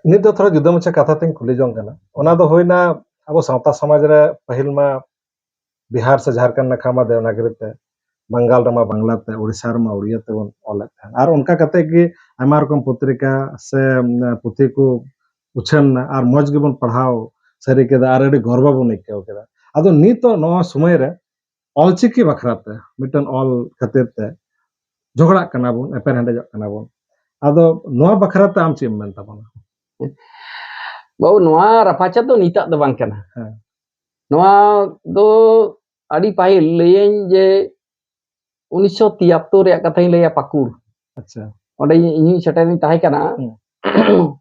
ᱱᱤᱛ ᱫᱚ ᱛᱷᱚᱲᱟ ᱡᱩᱫᱟᱹ ᱢᱟᱪᱷᱟ ᱠᱟᱛᱷᱟ ᱛᱤᱧ ᱠᱩᱞᱤ ᱡᱚᱝ ᱠᱟᱱᱟ ᱚᱱᱟ ᱫᱚ ᱦᱩᱭᱱᱟ ᱟᱵᱚ ᱥᱟᱶᱛᱟ ᱥᱚᱢᱟᱡᱽ ᱨᱮ ᱯᱟᱹᱦᱤᱞ ᱢᱟ बिहार से झारखंड नाखा मा देवनागरी ते बंगाल रमा बांग्ला ते उड़ीसा रमा उड़िया ते बन ऑलत था और उनका कते कि आयमा रकम पत्रिका से पुथि को उछन और मौज गे बन पढ़ाओ सरी के आर अडी गर्व बन इक्यो केदा आदो नितो नवा समय रे ऑलचिकी बखराते मिटन ऑल खातिर ते झगड़ा कना बन एपेर हंडे कना बन आदो नवा बखराते आम चिम मेन ताबना बाबू नवा रफाचा तो नीता दो बांग कना हाँ नवा दो अड़ी पाहिल लेयन जे 1973 रे कथा ही लेया पाकुड़ अच्छा ओडे इनी सेटेनी ताहे कना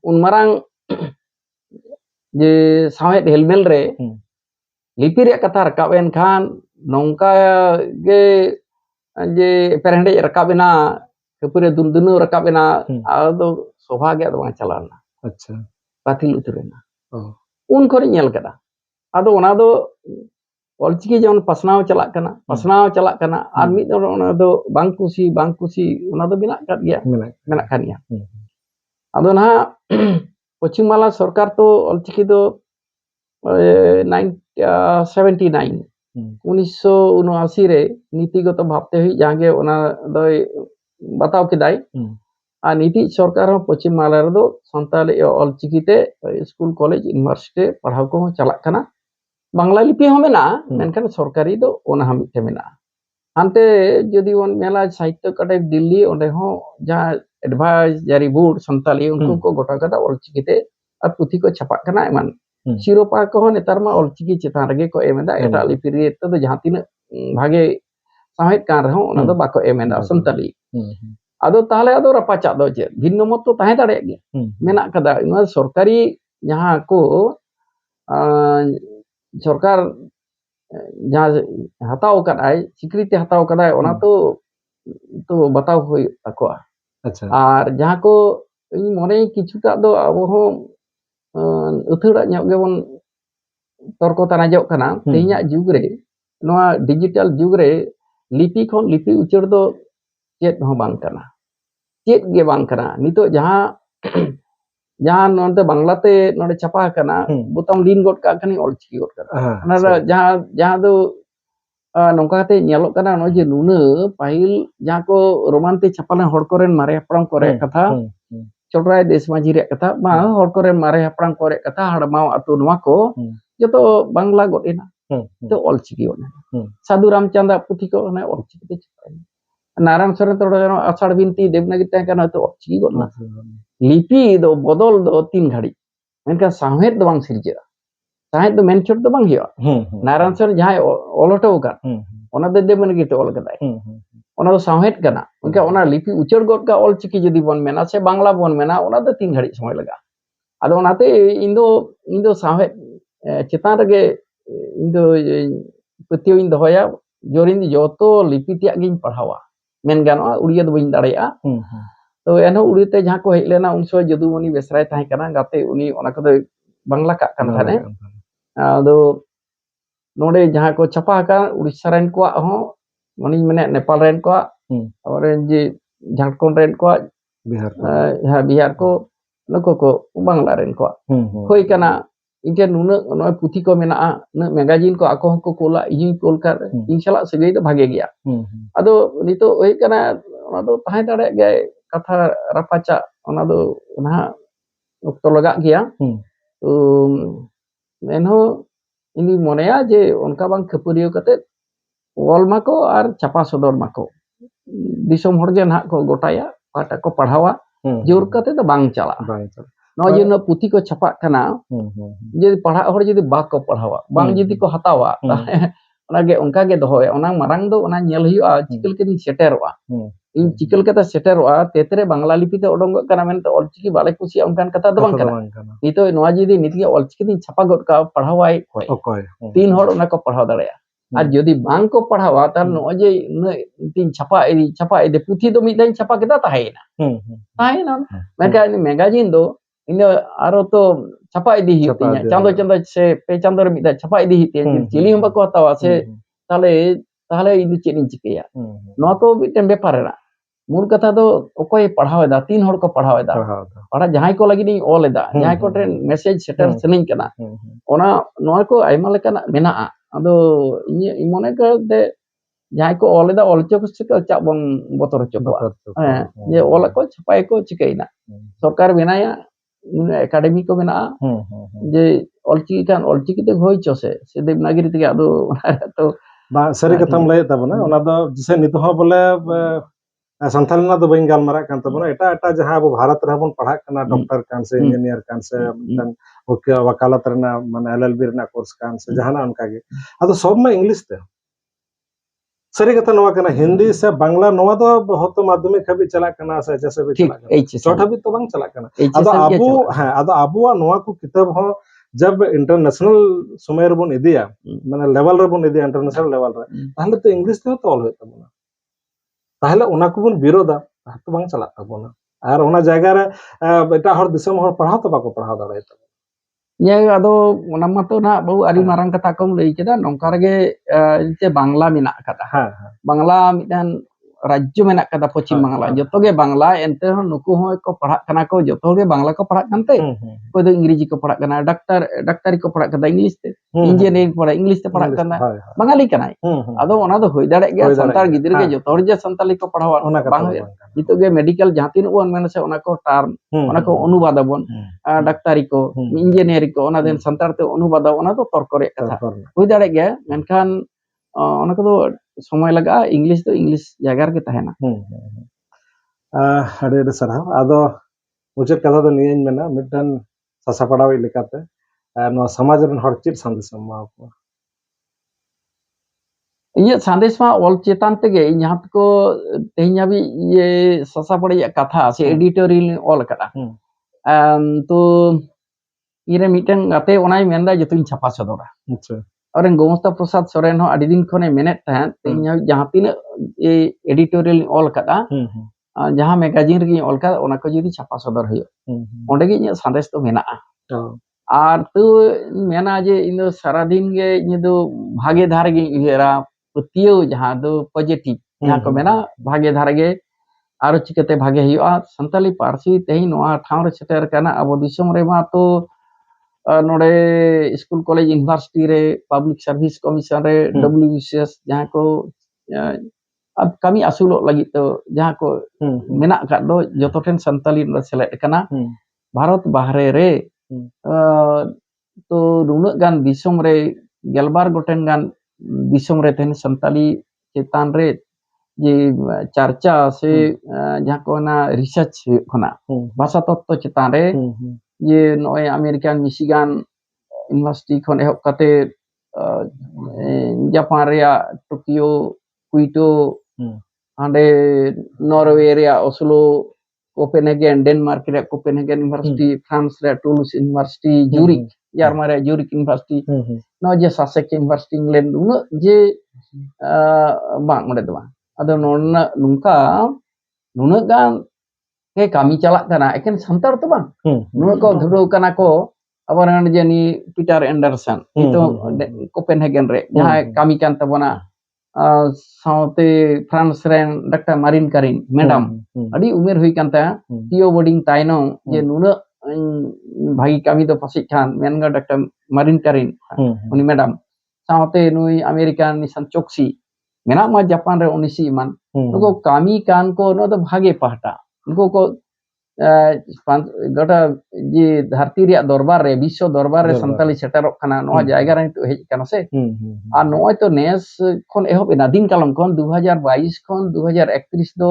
उन मारांग जे सावे हेलमेल रे लिपि रे कथा रकाबेन खान नौका गे जे पेरेंडे रकाबेना कपुरे दुनदुनु रकाबेना आदो सौभाग्य दो चलाना अच्छा बातिल उतरेना उन खोरी नेल कदा आदो ओना दो ऑलचिकी जौन पसनाव चलाक कना आर मिद ओना दो बांग कुसी ओना दो बिना काट गया मेना खान गया आदो ना पश्चिम बांग्ला सरकार तो ऑलचिकी दो 79 1979 रे नीतिगत भावते हुई जागे ओना दो बताओ किदाई आ नीति सरकार पश्चिम बांग्ला रे दो संताली ऑलचिकी ते स्कूल कॉलेज यूनिवर्सिटी पढ़ाव को चलाक कना बांग्ला लिपि हो मेना मेनखान सरकारी दो ओना हम मिटे मेना हानते जदि वन मेला साहित्य अकादमी दिल्ली ओंडे हो जहां एडवाइजरी बोर्ड संताली उनको को गोटा कदा ऑलचिकी ते आ पुथि को छापा कना एमान सिरोपा को नेतार मा ऑलचिकी चेतान रगे को एमेदा एटा लिपि रे तो जहां तीन भागे साहित्य कान रहो ओना दो बाको एमेदा संताली आदो ताहले आदो रपाचा दो जे भिन्न मत तो ताहे दाड़े गे मेना कदा इना सरकारी जहां को सरकार जहां हताव कदाय स्वीकृति हताव कदाय ओना तो बताव होय तको अच्छा और जहां को इन मने किछुटा दो अब हो उथड़ा ᱧᱚᱜ ᱜᱮᱵᱚᱱ तर्क तनाजो कना तेया जुग रे नोआ डिजिटल जुग रे लिपि खन लिपि उचर दो चेत हो बांग कना चेत गे बांग कना नितो जहां जहां नोंते बांग्लाते नोडे छापा कना बोताम लिन गोट का खनी ऑलचिकी गोट कना अना जहां दो नोंकाते नेलो कना नो जे नुना पाहिल जहां को रोमांते छापाना हड़ कोरेन मारे हपड़ाम कोरे कथा चोटराय देश माझी रे कथा मा हड़ कोरेन मारे हपड़ाम कोरे कथा हड़माव अतु नवा को जतो बांग्ला गोटेना तो ऑलचिकी ओना साधु रामचंद्र पुथि को ने ऑलचिकी ते छापा नारायण सोरेन तोड़े आषाढ़ बिनती देवनागरी ते कना तो ऑलचिकी गोना लिपि दो बदल दो तीन घड़ी मेनका साहेद दो बांग सिरजा साहेद दो मेनचोट दो बांग हिया नारायण सोरेन जहां ओलटो का ओना दे देवनागरी ते ऑल कदाय ओना दो साहेद कना उनका ओना लिपि उचर गोट का ऑलचिकी जदी बन मेना से बांग्ला बन मेना ओना दो तीन घड़ी समय लगा आदो ओनाते इंदो साहेद चेतान रगे इंदो पतियो इन दोया जोरिन जोतो लिपि तिया गिन पढ़ावा मेन गानवा उड़िया दो बइन दाड़ेया तो एनो उड़ीते जहां को हेज लेना उन समय जदुमणि बेसराय ताहे कना गाते उनी ओना को बांग्ला का कन थाने आदो नोडे जहां को छपा का उड़ीसा रेन को हो मनी मने नेपाल रेन को और जे झारखंड रेन को बिहार को नको को बांग्ला रेन को होय कना इनके नुना नो पुथि को मेना न मैगजीन को आको को कोला इन कोल का इन सला सगई तो भागे गया आदो नितो होय कना ओना दो ताहे दाड़े गे कथा रपाचा ओना दो ना ओक्तो लगा गया एनहो इनी मोनेया जे उनका बांग खपुरियो कते ऑल माको और छापा सदर माको दिसम हर गे ना को गोटाया पाटा को पढ़ावा जोर कते तो बांग चला नो जे न पुथि को छापा कना जे पढ़ा हर जदी बाक को पढ़ावा बांग जदी को हतावा ओनागे उनका गे दोहोय ओना मारांग दो ओना नेल हियो चिकल के दिन सेटेरवा इन चिकल कता सेटेरवा तेतरे बांग्ला लिपि ते ओडंग कना मेनते ऑलचिकी बाले कुसी उनकान कथा दो बांग कना नितो नोआ जदी निति ऑलचिकी दिन छापा गोट का पढ़ावाय कोय तीन हर ओना को पढ़ाव दाड़ेया और जदी बांग को पढ़ावा तार नो जे तीन छापा इदे पुथि दो मिदाइन छापा केदा ताहेना मेका मैगजीन दो इन आरो तो छापा इदी हितिया चांदो से पे चांदो रे मिदा छापा इदी हितिया चिली हम बको हतावा से ताले इदी चेनिन चिकेया नो को मिटन बेपार रा मूल कथा दो ओकोय पढ़ाव एदा तीन हर को पढ़ाव एदा पढ़ाव दा पढ़ा जहां को लगी नहीं ऑल एदा हम्म, जहां को ट्रेन मैसेज सेटर हम्म, सनिंग कना ओना नोय को आइमा लेकाना मेना अदो इन मने का दे जहां को ऑल एदा ऑल चो को चा बन बतर चो को बतर चो को, जे ऑल को छपाई को चिकैना सरकार बेनाया एकेडमी को बेना जे ऑलचिकी कान ऑलचिकी ते होय चोसे से देवनागरी ते अदो तो बा सरी कथाम लय तबना ओना दो जिसे नित हो बोले संथाल ना दो बइन गालमारा कान तबना एटा एटा जहां अब भारत रे बन पढ़ा कना डॉक्टर कान से इंजीनियर कान से मिटन वकालत रना माने एलएलबी रना कोर्स कान से जहाना उनका गे अदो सब में इंग्लिश ते सरी कथा नवा कना हिंदी से बांग्ला नवा दो होतो माध्यमिक हबी चला कना से जैसे भी चला कना चौथा भी तो बांग चला कना अदो अबो हां अदो अबो नवा को किताब हो जब इंटरनेशनल समय रबन इदिया माने लेवल रबन इदिया इंटरनेशनल लेवल रे ताहले तो इंग्लिश ते तो ऑल होय तबना ताहले ओना को बन विरोधा तो बांग चला तबना आर ओना जायगा रे एटा हर दिसम हर पढ़ा तो बाको पढ़ा दाड़े ये अदो ओना मतो ना बहु आरी मारंग कथा कम लई केदा नोंका रे जे बांग्ला मेना कदा हां बांग्ला मिदन राज्य मेना कदा पश्चिम बांग्ला जतो गे बांग्ला एंते नुकु हो को पढ़ा कना को जतो गे बांग्ला को पढ़ा कानते कोई दो अंग्रेजी को पढ़ा कना डॉक्टरी को पढ़ा कदा इंग्लिश ते इंजीनियरिंग पढ़ा इंग्लिश ते पढ़ा कना बांगाली कना अदो ओना दो होय दाड़े गया संतार गिदर गे जतो जे संताली को पढ़ावा बांग नितो गे मेडिकल जहातिन वन मेन से ओना को टर्म ओना को अनुवाद बन डॉक्टरी को इंजीनियरिंग को ओना देन संतार ते अनुवाद ओना तो तर्क रे कथा होय दाड़े गया मेनखान ओना को दो समय लगा इंग्लिश तो इंग्लिश जागर के तहना अड़े अड़े सराव आदो मुझे कथा तो नियन मेना मिटन सासापड़ावी लेकाते नो समाज रन हर चित संदेश मा को ये संदेश मा ऑल चेतन ते गे यहाँ को तेहिया भी ये सासापड़ी कथा से एडिटोरियल ऑल करा तो इरे मिटन गाते ओनाई मेनदा जतुन छापा सदोरा अच्छा और गोमस्ता प्रसाद सोरेन हो अड़ी दिन खने मेनेट तहन तेहिया जहां तीन ए एडिटोरियल ऑल कदा जहां मैगजीन रे ऑल का ओना को जदी छापा सदर होयो ओंडे गे संदेश तो मेना और तो मेना जे इन सारा दिन गे इन दो भागे धार गे इरा पतियो जहां दो पॉजिटिव जहां को मेना भागे धार गे आरो चिकते भागे हियो संताली पारसी तेहि नोआ ठाव रे सेटर काना अबो दिसम रे मा तो नोडे स्कूल कॉलेज यूनिवर्सिटी रे पब्लिक सर्विस कमीशन रे डब्ल्यूबीसीएस जहां को अब कमी असुलो लगी तो जहां को मेना का दो जतो ठेन संताली सेलेक्ट कना भारत बाहरे रे तो नुना गान दिसम रे गेलबार गोटेन गान दिसम रे तेन संताली चेतान रे जे चर्चा से जहां को ना रिसर्च खना भाषा तत्व चेतान रे ये नोय अमेरिकन मिशिगन यूनिवर्सिटी खन एहब कते जापान रे टोकियो क्विटो हांडे नॉर्वे रे ओस्लो कोपेनहेगन डेनमार्क रे कोपेनहेगन यूनिवर्सिटी फ्रांस रे टूल्स यूनिवर्सिटी ज्यूरिक जर्मन रे ज्यूरिक यूनिवर्सिटी नो जे सासेक यूनिवर्सिटी इंग्लैंड उन जे बांग मडे दवा अदो नोना नुंका नुना गान के कामी चला कना एकेन संतार तो बांग नुना को धुरो कना को अबरन जेनी पीटर एंडरसन तो कोपेनहेगन रे जहां कामी कान तबना साउते फ्रांस रेन डॉक्टर मारिन करिन मैडम अड़ी उमेर हुई कानता टीओ बोर्डिंग ताइनो जे नुना भागी कामी तो फसी खान मेनगा डॉक्टर मारिन करिन उनी मैडम साउते नुई अमेरिकन निसन चोक्सी मेना मा जापान रे उनिसी मान नुको कामी कान को नो तो भागे पहटा नुको को गोटा जे धरती रे दरबार रे विश्व दरबार रे संताली सेटरक खाना नो जायगा रे तो हेज काना से आ नो तो नेस खन एहब एना दिन कालम खन 2022 खन 2031 दो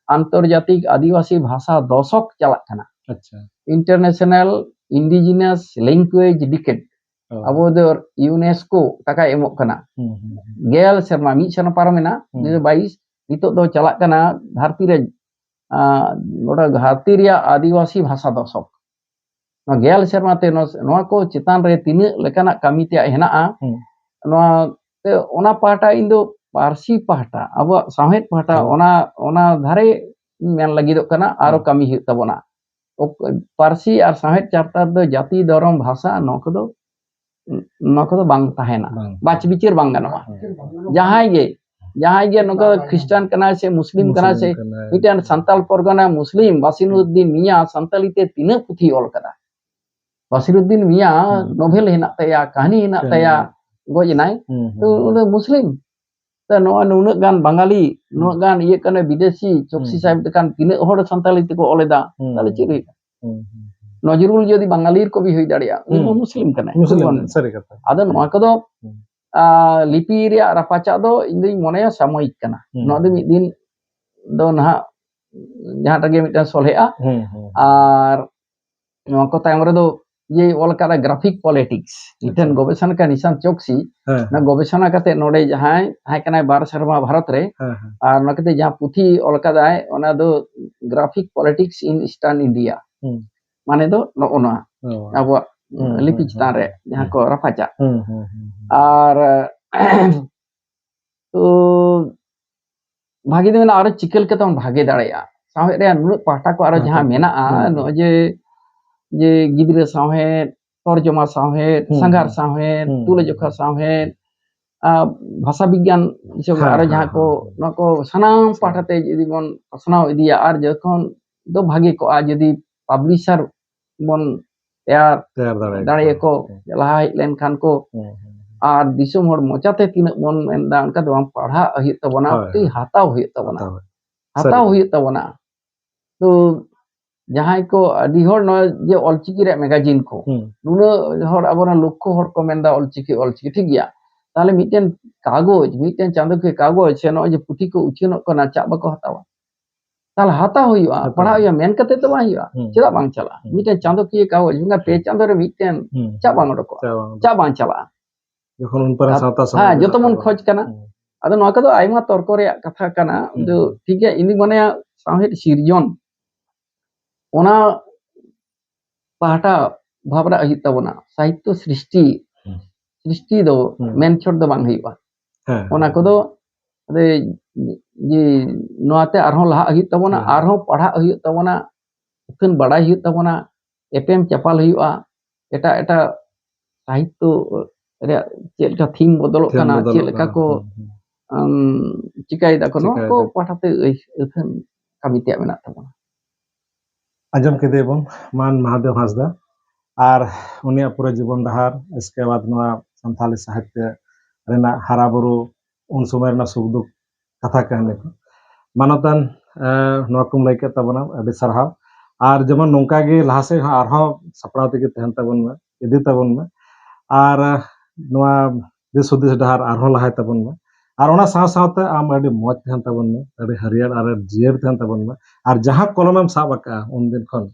आंतरजातिक आदिवासी भाषा दशक चला खाना अच्छा इंटरनेशनल इंडिजिनस लैंग्वेज डिकेड अबो दो यूनेस्को टाका एमोक खाना गेल शर्मा मी सन पारमेना 2022 नितो दो चला खाना धरती रे गोटा घाटी रे आदिवासी भाषा दशक नो गेल शर्मा ते नो को चितान रे तीन लेकाना कामी ते हेना नो ते ओना पाटा इंदो पारसी पाटा अब साहेत पाटा ओना धारे मेन लगी दो कना आरो कामी हित तबना पारसी और साहेत चारता दो जाति धर्म भाषा नो को बांग ताहेना बाच बिचार बांग गनवा जहां गे Jahay ge noka Christian kana se Muslim kana se miten santal porgana Muslim Basiruddin Mia santalite tina puthi ol kada Basiruddin Mia novel henak taya kahani henak taya goj nai tu udah Muslim ta noa nunak gan Bangali nunak gan iye kana bidesi Choksi sahib tekan tina hor santalite ko oleda tale ciri Nazrul jadi Bangalir ko bi hoy daria unu Muslim kana sari kata ada noa kodo lipi ria rapacak do ini monaya samoik kana noa do mid din do nah jahat lagi mid solhea ar noa ko tayang redo ye ol kada graphic politics iten gobesana kan Nisan Choksi na gobesana kate node jahay hai kana bar serma Bharat re ar na kate jaha puthi ol kada ona do graphic politics in Eastern India mane do no ona abo lipi chitan re jaha ko rapacak ar to bhagi de ar chikel ke ton bhage dareya sahe re nunuk pahta ko ar jaha mena no je gidre sahe torjoma sahe sangar sahe tulajokha sahe bhasa bigyan ar jaha ko noko sanam pathate jodi bon pasnao idiya ar jokhon do bhage ko a jodi publisher bon tayar dareya ko laha hej lenkhan ko আর দিশম হর মচাতে তিনাক বন মেনদা অনকা দো পড়া হইত তাবনা তি হাতাও হইত তাবনা তো jahay ko adi hor no je olchiki re magazine ko nuno hor abona lokho hor ko menda olchiki thik gya tale miten kagoj miten chandokhe kagoj se no je puthi ko uchenok kana chak bako hatawa tal hata hoyua padha hoya men kate to bang hoyua cheda bang chala miten chandokhe kagoj bunga pe chando re miten chak bang odoko chak bang chala যখন উনপারা সাঁওতা হ্যাঁ যত মন খোঁজ কানা আদো নয়া কদো আইমা তর্ক রেয়াক কথা কানা দো ঠিক গেয়া ইনি মানে সাহেত সিরজন ওনা পাহাটা ভাবরা হইত তাবনা সাহিত্য সৃষ্টি দো মেন ছট দো বাং হইবা ওনা কদো আদে যে নয়াতে আরহন লাহা হইত তাবনা আরহন পড়া হইত তাবনা উকিন বাড়াই হইত তাবনা এপএম চাপাল হইবা এটা সাহিত্য चेल का थीम बदलो kana चेल का को चिकाई दा को को पाठाते एथन kami tiap menak tabona आजम के देबन मान महादेव हांसदा আর উনিয়া পুরো জীবন ডাহার इसके बाद नवा संथाली साहित्य रेना हारा बुरु उन समय रेना सुख दुख कथा कहने को मानतान नवा कुम लैके तबना अभी सरहाव আর যেমন নৌকা গে লাহাসে আরহ সাপড়াও থেকে তেহেন তাবন মে ইদি তাবন মে আর नवा दिस हुदिस डाहार आरहो लाहाय ताबन मा आर ओना साव सावते आम अडी मौज तहन ताबन मा अडी हरियर आर जियर तहन ताबन मा आर जहां कलमेम साब आका उन दिन खन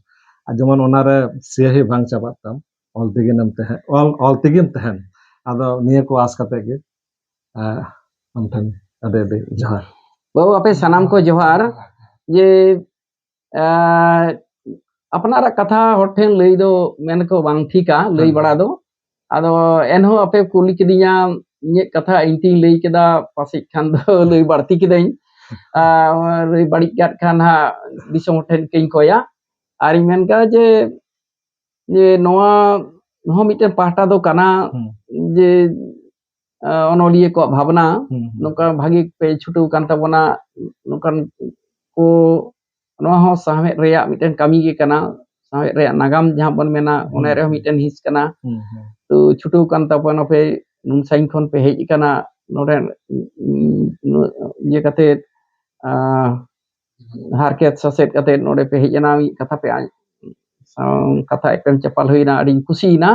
जेमन ओनारे सियाही बांग चाबात ताम ऑल तिगिनम तहन ऑल तिगिन तहन आदो निया को आस कते गे अमथन अडे जोहार बाबू आपे सनाम को जोहार जे अपनारा कथा होठेन लई दो मेन को बांग ठीका लई बड़ा दो ado enho ape kuli kidinya nye kata inti lei keda pasik khan do lei barti kidain lei badik gat khan ha disong ten kein koya ari men ka je noa no miten pahta do kana je onoliye ko bhabna noka bhagi pe chutu kan tabona nokan ko noa ho samet reya miten kami ge kana samet reya nagam jahan bon mena one re miten his kana तो छुटू kan tapan pe nung sain khon pe hej kana nore ye kate harket saset kate nore pe hej na kata pe kata epem chapal hoina adi kusi na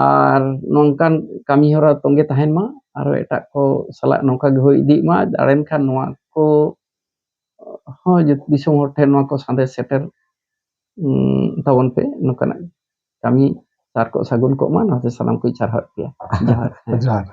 ar nongkan kami hora tongge tahen ma aro etak ko salak nongka ge hoi di ma daren kan noa ko ho je disong hotel noa ko sande seter tawon pe nongkana kami Sar ko sagun ko mana salam ko charhat ya. Johar.